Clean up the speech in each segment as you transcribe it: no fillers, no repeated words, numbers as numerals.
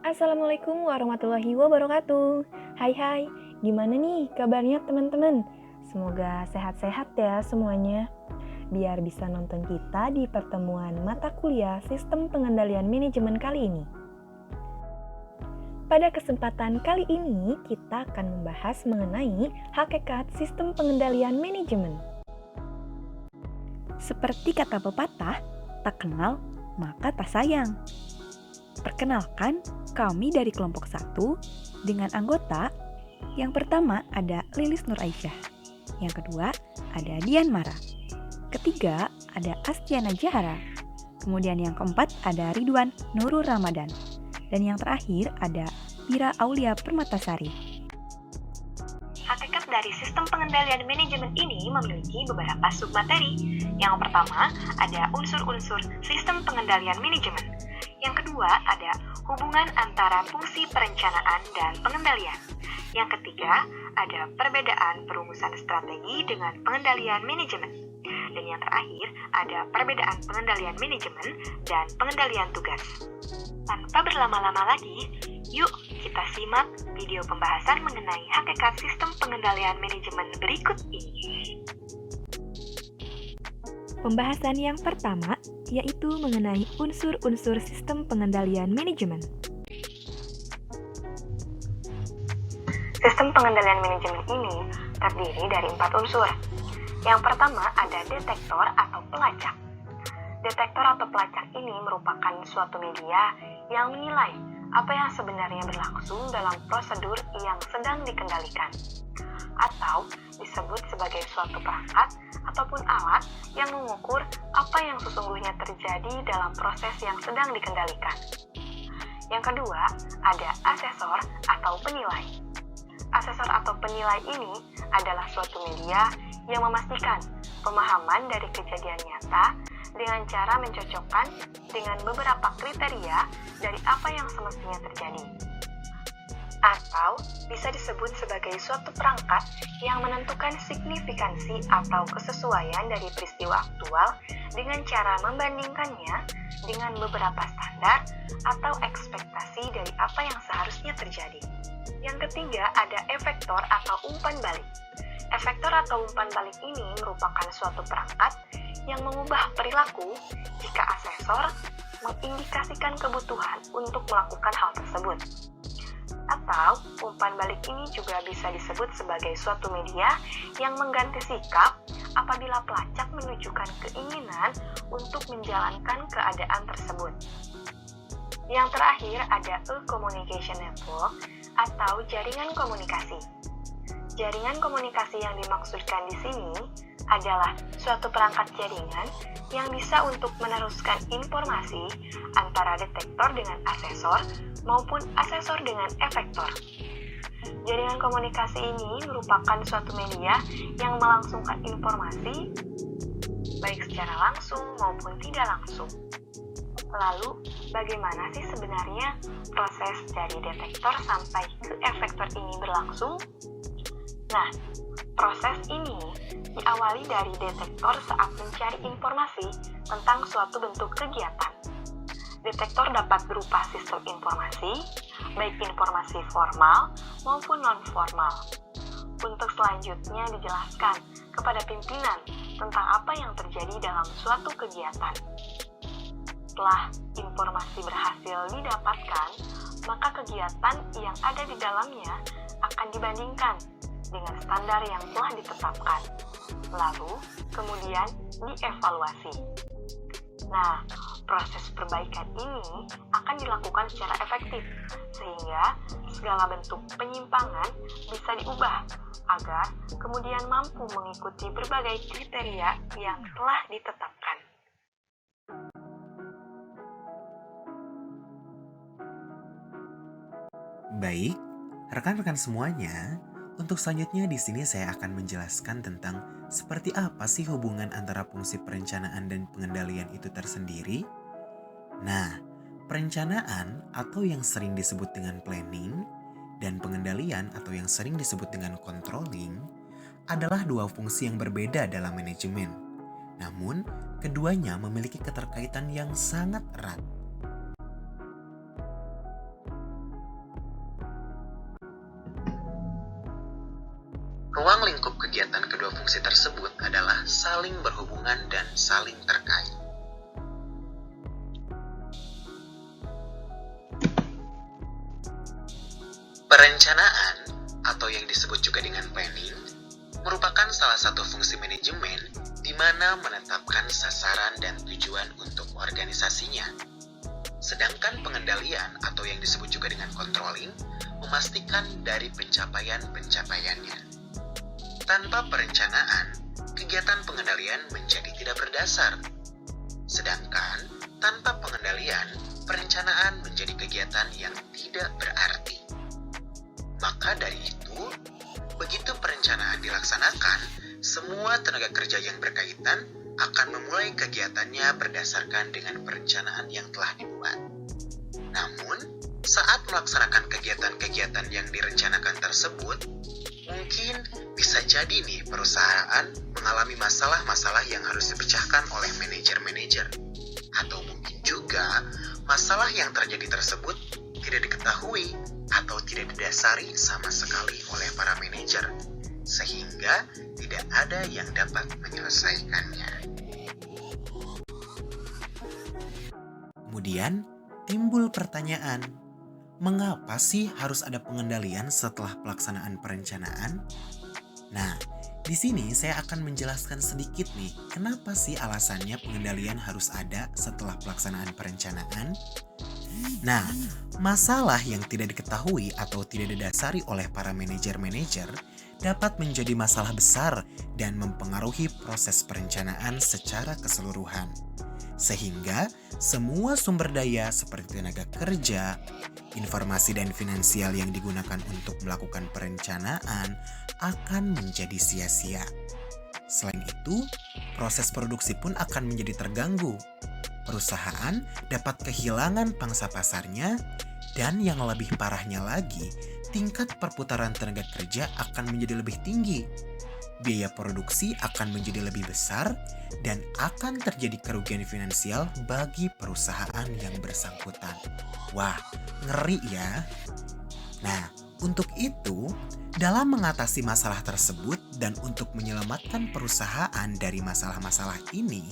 Assalamualaikum warahmatullahi wabarakatuh. Hai, gimana nih kabarnya teman-teman? Semoga sehat-sehat ya semuanya. Biar bisa nonton kita di pertemuan mata kuliah Sistem Pengendalian Manajemen kali ini. Pada kesempatan kali ini, kita akan membahas mengenai hakikat Sistem Pengendalian Manajemen. Seperti kata pepatah, tak kenal maka tak sayang. Perkenalkan, kami dari kelompok 1 dengan anggota yang pertama ada Lilis Nur Aisyah, yang kedua ada Dian Mara, ketiga ada Astiana Jahara, kemudian yang keempat ada Ridwan Nurul Ramadan, dan yang terakhir ada Ira Aulia Permatasari. Hakikat dari sistem pengendalian manajemen ini memiliki beberapa submateri. Yang pertama ada unsur-unsur sistem pengendalian manajemen. Yang kedua ada hubungan antara fungsi perencanaan dan pengendalian. Yang ketiga ada perbedaan perumusan strategi dengan pengendalian manajemen. Dan yang terakhir ada perbedaan pengendalian manajemen dan pengendalian tugas. Tanpa berlama-lama lagi, yuk kita simak video pembahasan mengenai hakikat sistem pengendalian manajemen berikut ini. Pembahasan yang pertama yaitu mengenai unsur-unsur sistem pengendalian manajemen. Sistem pengendalian manajemen ini terdiri dari 4 unsur. Yang pertama ada detektor atau pelacak. Detektor atau pelacak ini merupakan suatu media yang menilai apa yang sebenarnya berlangsung dalam prosedur yang sedang dikendalikan, atau disebut sebagai suatu perangkat ataupun alat yang mengukur apa yang sesungguhnya terjadi dalam proses yang sedang dikendalikan. Yang kedua, ada asesor atau penilai. Asesor atau penilai ini adalah suatu media yang memastikan pemahaman dari kejadian nyata dengan cara mencocokkan dengan beberapa kriteria dari apa yang semestinya terjadi. Atau bisa disebut sebagai suatu perangkat yang menentukan signifikansi atau kesesuaian dari peristiwa aktual dengan cara membandingkannya dengan beberapa standar atau ekspektasi dari apa yang seharusnya terjadi. Yang ketiga ada efektor atau umpan balik. Efektor atau umpan balik ini merupakan suatu perangkat yang mengubah perilaku jika asesor mengindikasikan kebutuhan untuk melakukan hal tersebut. Atau umpan balik ini juga bisa disebut sebagai suatu media yang mengganti sikap apabila pelacak menunjukkan keinginan untuk menjalankan keadaan tersebut. Yang terakhir ada communication network atau jaringan komunikasi. Jaringan komunikasi yang dimaksudkan di sini adalah suatu perangkat jaringan yang bisa untuk meneruskan informasi antara detektor dengan asesor maupun asesor dengan efektor. Jaringan komunikasi ini merupakan suatu media yang melangsungkan informasi baik secara langsung maupun tidak langsung. Lalu, bagaimana sih sebenarnya proses dari detektor sampai ke efektor ini berlangsung? Nah, proses ini diawali dari detektor saat mencari informasi tentang suatu bentuk kegiatan. Detektor dapat berupa sistem informasi, baik informasi formal maupun non-formal. Untuk selanjutnya dijelaskan kepada pimpinan tentang apa yang terjadi dalam suatu kegiatan. Setelah informasi berhasil didapatkan, maka kegiatan yang ada di dalamnya akan dibandingkan dengan standar yang telah ditetapkan, lalu kemudian dievaluasi. Nah, proses perbaikan ini akan dilakukan secara efektif, sehingga segala bentuk penyimpangan bisa diubah agar kemudian mampu mengikuti berbagai kriteria yang telah ditetapkan. Baik, rekan-rekan semuanya, untuk selanjutnya di sini saya akan menjelaskan tentang seperti apa sih hubungan antara fungsi perencanaan dan pengendalian itu tersendiri. Nah, perencanaan atau yang sering disebut dengan planning dan pengendalian atau yang sering disebut dengan controlling adalah dua fungsi yang berbeda dalam manajemen. Namun, keduanya memiliki keterkaitan yang sangat erat. kegiatan kedua fungsi tersebut adalah saling berhubungan dan saling terkait. Perencanaan, atau yang disebut juga dengan planning, merupakan salah satu fungsi manajemen di mana menetapkan sasaran dan tujuan untuk organisasinya. Sedangkan pengendalian, atau yang disebut juga dengan controlling, memastikan dari pencapaian-pencapaiannya. Tanpa perencanaan, kegiatan pengendalian menjadi tidak berdasar. Sedangkan tanpa pengendalian, perencanaan menjadi kegiatan yang tidak berarti. Maka dari itu, begitu perencanaan dilaksanakan, semua tenaga kerja yang berkaitan akan memulai kegiatannya berdasarkan dengan perencanaan yang telah dibuat. Namun, saat melaksanakan kegiatan-kegiatan yang direncanakan tersebut, mungkin bisa jadi nih perusahaan mengalami masalah-masalah yang harus dipecahkan oleh manajer-manajer. Atau mungkin juga masalah yang terjadi tersebut tidak diketahui atau tidak didasari sama sekali oleh para manajer, sehingga tidak ada yang dapat menyelesaikannya. Kemudian timbul pertanyaan, mengapa sih harus ada pengendalian setelah pelaksanaan perencanaan? Nah, di sini saya akan menjelaskan sedikit nih, kenapa sih alasannya pengendalian harus ada setelah pelaksanaan perencanaan? Nah, masalah yang tidak diketahui atau tidak didasari oleh para manajer-manajer dapat menjadi masalah besar dan mempengaruhi proses perencanaan secara keseluruhan. Sehingga semua sumber daya seperti tenaga kerja, informasi dan finansial yang digunakan untuk melakukan perencanaan akan menjadi sia-sia. Selain itu, proses produksi pun akan menjadi terganggu. Perusahaan dapat kehilangan pangsa pasarnya, dan yang lebih parahnya lagi, tingkat perputaran tenaga kerja akan menjadi lebih tinggi. Biaya produksi akan menjadi lebih besar, dan akan terjadi kerugian finansial bagi perusahaan yang bersangkutan. Wah, ngeri ya. Nah, untuk itu, dalam mengatasi masalah tersebut dan untuk menyelamatkan perusahaan dari masalah-masalah ini,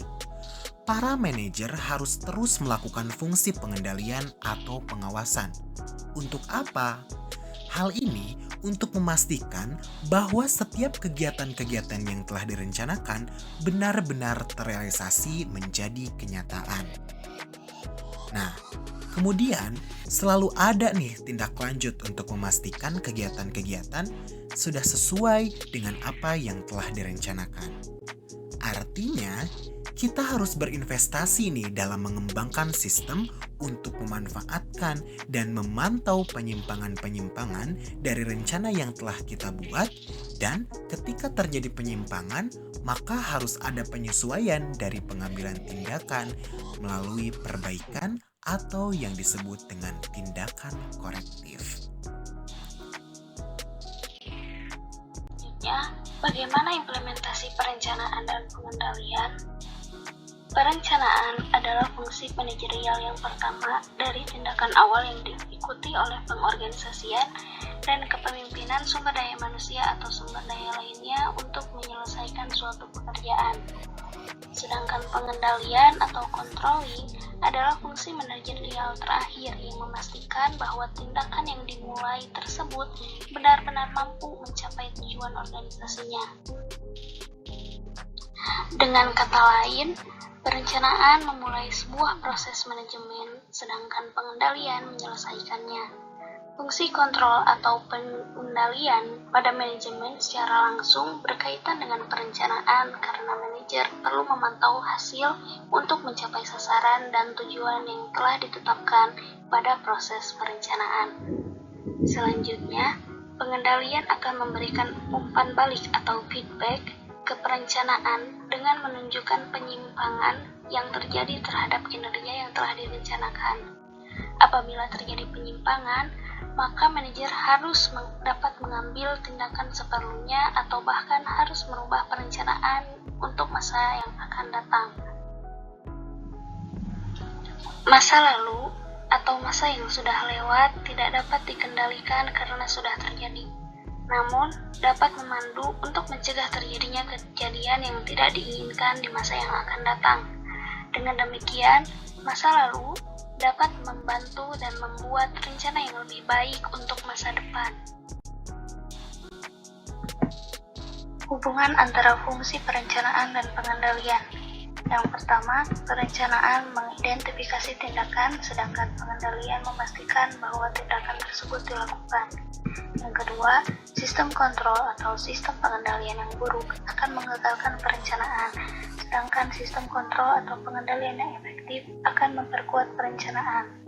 para manajer harus terus melakukan fungsi pengendalian atau pengawasan. Untuk apa? Hal ini untuk memastikan bahwa setiap kegiatan-kegiatan yang telah direncanakan benar-benar terrealisasi menjadi kenyataan. Nah, kemudian selalu ada nih tindak lanjut untuk memastikan kegiatan-kegiatan sudah sesuai dengan apa yang telah direncanakan. Artinya, kita harus berinvestasi nih dalam mengembangkan sistem untuk memanfaatkan dan memantau penyimpangan-penyimpangan dari rencana yang telah kita buat, dan ketika terjadi penyimpangan, maka harus ada penyesuaian dari pengambilan tindakan melalui perbaikan atau yang disebut dengan tindakan korektif. Selanjutnya, bagaimana implementasi perencanaan dan pengendalian? Perencanaan adalah fungsi manajerial yang pertama dari tindakan awal yang diikuti oleh pengorganisasian dan kepemimpinan sumber daya manusia atau sumber daya lainnya untuk menyelesaikan suatu pekerjaan. Sedangkan pengendalian atau controlling adalah fungsi manajerial terakhir yang memastikan bahwa tindakan yang dimulai tersebut benar-benar mampu mencapai tujuan organisasinya. Dengan kata lain, perencanaan memulai sebuah proses manajemen, sedangkan pengendalian menyelesaikannya. Fungsi kontrol atau pengendalian pada manajemen secara langsung berkaitan dengan perencanaan karena manajer perlu memantau hasil untuk mencapai sasaran dan tujuan yang telah ditetapkan pada proses perencanaan. Selanjutnya, pengendalian akan memberikan umpan balik atau feedback ke perencanaan dengan menunjukkan penyimpangan yang terjadi terhadap kinerja yang telah direncanakan. Apabila terjadi penyimpangan, maka manajer harus dapat mengambil tindakan seperlunya atau bahkan harus merubah perencanaan untuk masa yang akan datang. Masa lalu atau masa yang sudah lewat tidak dapat dikendalikan karena sudah terjadi. namun dapat memandu untuk mencegah terjadinya kejadian yang tidak diinginkan di masa yang akan datang. Dengan demikian, masa lalu dapat membantu dan membuat rencana yang lebih baik untuk masa depan. Hubungan antara fungsi perencanaan dan pengendalian. Yang pertama, perencanaan mengidentifikasi tindakan, sedangkan pengendalian memastikan bahwa tindakan tersebut dilakukan. Yang kedua, sistem kontrol atau sistem pengendalian yang buruk akan mengagalkan perencanaan, sedangkan sistem kontrol atau pengendalian yang efektif akan memperkuat perencanaan.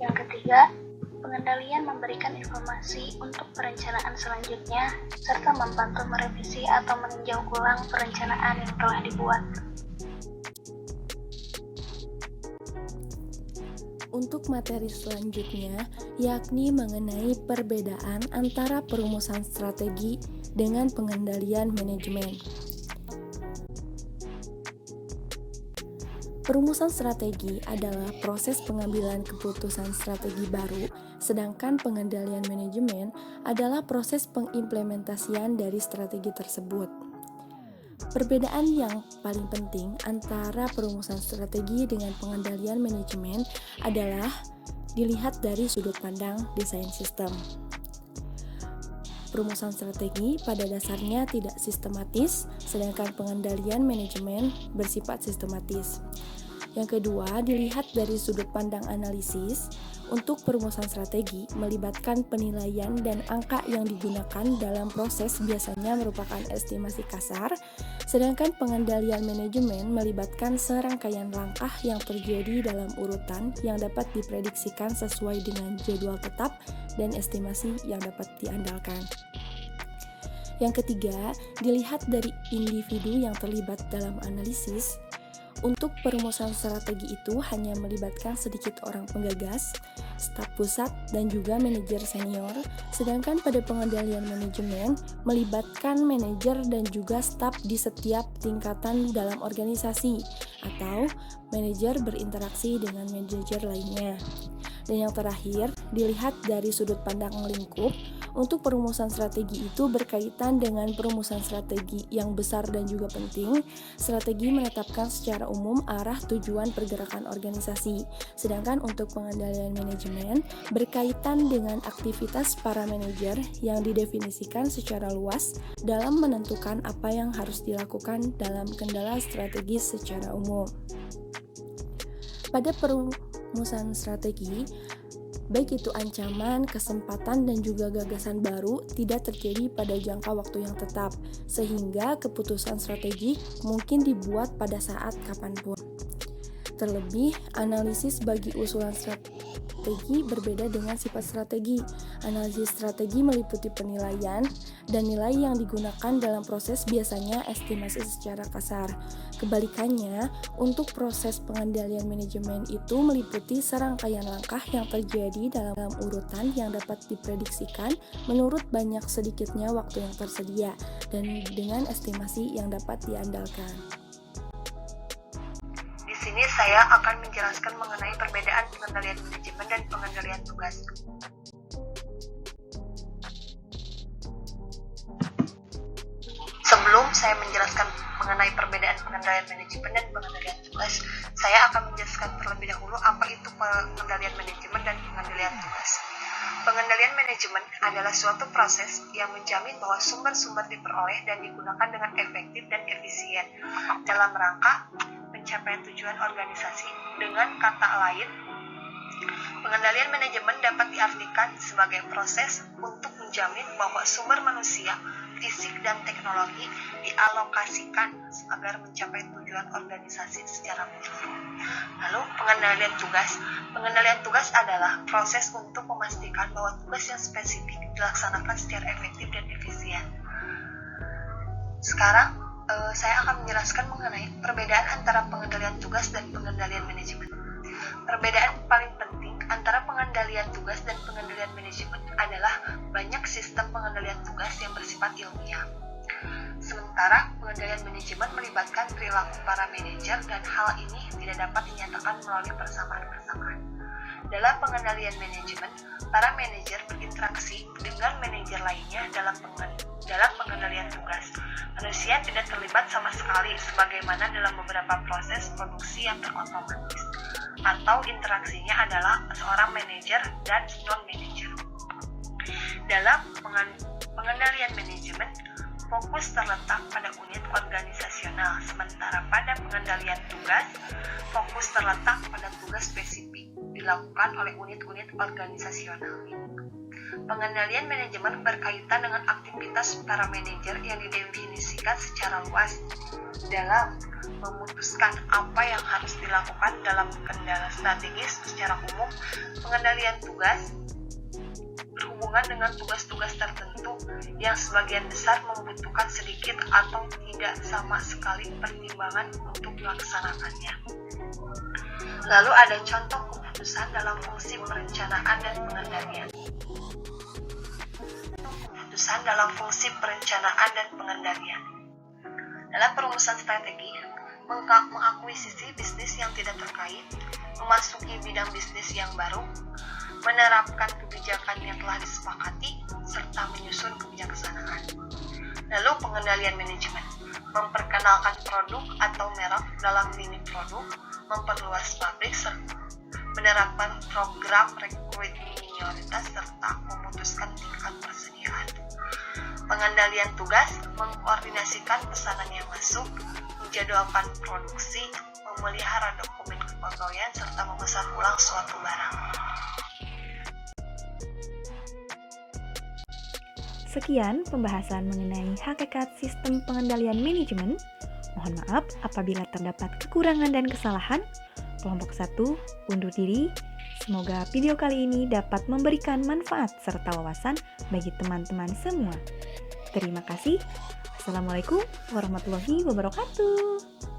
Yang ketiga, pengendalian memberikan informasi untuk perencanaan selanjutnya, serta membantu merevisi atau meninjau ulang perencanaan yang telah dibuat. Untuk materi selanjutnya, yakni mengenai perbedaan antara perumusan strategi dengan pengendalian manajemen. Perumusan strategi adalah proses pengambilan keputusan strategi baru, sedangkan pengendalian manajemen adalah proses pengimplementasian dari strategi tersebut. Perbedaan yang paling penting antara perumusan strategi dengan pengendalian manajemen adalah dilihat dari sudut pandang desain sistem. Perumusan strategi pada dasarnya tidak sistematis, sedangkan pengendalian manajemen bersifat sistematis. Yang kedua, dilihat dari sudut pandang analisis. Untuk perumusan strategi melibatkan penilaian dan angka yang digunakan dalam proses biasanya merupakan estimasi kasar, sedangkan pengendalian manajemen melibatkan serangkaian langkah yang terjadi dalam urutan yang dapat diprediksikan sesuai dengan jadwal tetap dan estimasi yang dapat diandalkan. Yang ketiga, dilihat dari individu yang terlibat dalam analisis. Untuk perumusan strategi itu hanya melibatkan sedikit orang penggagas, staf pusat, dan juga manajer senior, sedangkan pada pengendalian manajemen melibatkan manajer dan juga staf di setiap tingkatan dalam organisasi, atau manajer berinteraksi dengan manajer lainnya. Dan yang terakhir, dilihat dari sudut pandang lingkup. Untuk perumusan strategi itu berkaitan dengan perumusan strategi yang besar dan juga penting. Strategi menetapkan secara umum arah tujuan pergerakan organisasi. Sedangkan untuk pengendalian manajemen berkaitan dengan aktivitas para manajer yang didefinisikan secara luas dalam menentukan apa yang harus dilakukan dalam kendala strategis secara umum. Pada perumusan strategi, baik itu ancaman, kesempatan, dan juga gagasan baru tidak terjadi pada jangka waktu yang tetap, sehingga keputusan strategi mungkin dibuat pada saat kapanpun. Terlebih, analisis bagi usulan strategi berbeda dengan sifat strategi. Analisis strategi meliputi penilaian, dan nilai yang digunakan dalam proses biasanya estimasi secara kasar. Kebalikannya, untuk proses pengendalian manajemen itu meliputi serangkaian langkah yang terjadi dalam urutan yang dapat diprediksikan menurut banyak sedikitnya waktu yang tersedia, dan dengan estimasi yang dapat diandalkan. Di sini saya akan menjelaskan mengenai perbedaan pengendalian manajemen dan pengendalian tugas. Sebelum saya menjelaskan mengenai perbedaan pengendalian manajemen dan pengendalian tugas, saya akan menjelaskan terlebih dahulu apa itu pengendalian manajemen dan pengendalian tugas. Pengendalian manajemen adalah suatu proses yang menjamin bahwa sumber-sumber diperoleh dan digunakan dengan efektif dan efisien dalam rangka pencapaian tujuan organisasi. Dengan kata lain, pengendalian manajemen dapat diartikan sebagai proses untuk menjamin bahwa sumber manusia, fisik, dan teknologi dialokasikan agar mencapai tujuan organisasi secara menyeluruh. Lalu, pengendalian tugas adalah proses untuk memastikan bahwa tugas yang spesifik dilaksanakan secara efektif dan efisien. Sekarang, saya akan menjelaskan mengenai perbedaan antara pengendalian tugas dan pengendalian manajemen. Perbedaan paling penting antara pengendalian tugas dan pengendalian manajemen adalah banyak sistem pengendalian tugas yang bersifat ilmiah. Sementara pengendalian manajemen melibatkan perilaku para manajer dan hal ini tidak dapat dinyatakan melalui persamaan-persamaan. Dalam pengendalian manajemen, para manajer berinteraksi dengan manajer lainnya dalam pengendalian tugas. Manusia tidak terlibat sama sekali sebagaimana dalam beberapa proses produksi yang terotomatis, atau interaksinya adalah seorang manajer dan non-manajer. Dalam pengendalian manajemen, fokus terletak pada unit organisasional, sementara pada pengendalian tugas, fokus terletak pada tugas spesifik dilakukan oleh unit-unit organisasional. Pengendalian manajemen berkaitan dengan aktivitas para manajer yang didefinisikan secara luas dalam memutuskan apa yang harus dilakukan dalam kendala strategis. Secara umum, pengendalian tugas berhubungan dengan tugas-tugas tertentu yang sebagian besar membutuhkan sedikit atau tidak sama sekali pertimbangan untuk melaksanakannya. Lalu ada contoh keputusan dalam fungsi perencanaan dan pengendalian. Keputusan dalam fungsi perencanaan dan pengendalian. Dalam perumusan strategi, mengakuisisi bisnis yang tidak terkait, memasuki bidang bisnis yang baru, menerapkan kebijakan yang telah disepakati, serta menyusun kebijaksanaan. Lalu pengendalian manajemen, memperkenalkan produk atau merek dalam lini produk, memperluas pabrik, menerapkan program rekrut minoritas, serta memutuskan tingkat persediaan. Pengendalian tugas, mengkoordinasikan pesanan yang masuk, menjadwalkan produksi, memelihara dokumen kepegawaian, serta memesan ulang suatu barang. Sekian pembahasan mengenai hakikat sistem pengendalian manajemen. Mohon maaf apabila terdapat kekurangan dan kesalahan. Kelompok 1 undur diri. Semoga video kali ini dapat memberikan manfaat serta wawasan bagi teman-teman semua. Terima kasih. Assalamualaikum warahmatullahi wabarakatuh.